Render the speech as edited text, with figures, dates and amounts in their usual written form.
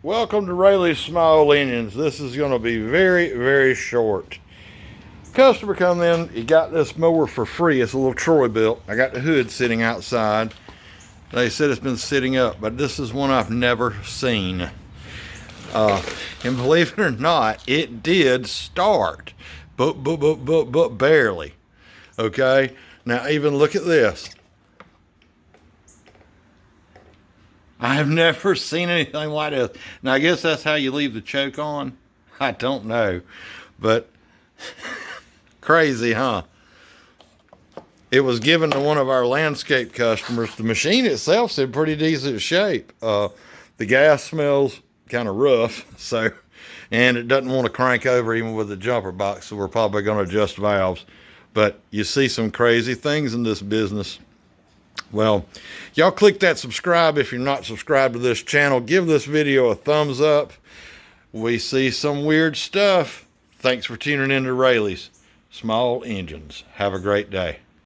Welcome to Rayleigh's Small Engines. This is going to be very, very short. Customer come in, he got this mower for free. It's a little Troy-Bilt. I got the hood sitting outside. They said it's been sitting up, but this is one I've never seen. And believe it or not, it did start, but barely. Okay, now even look at this. I have never seen anything like this. Now, I guess that's how you leave the choke on. I don't know. But crazy, huh? It was given to one of our landscape customers. The machine itself's in pretty decent shape. The gas smells kind of rough, so, and it doesn't want to crank over even with the jumper box, so we're probably going to adjust valves. But you see some crazy things in this business. Well, y'all click that subscribe if you're not subscribed to this channel. Give this video a thumbs up. We see some weird stuff. Thanks for tuning in to Rayleigh's Small Engines. Have a great day.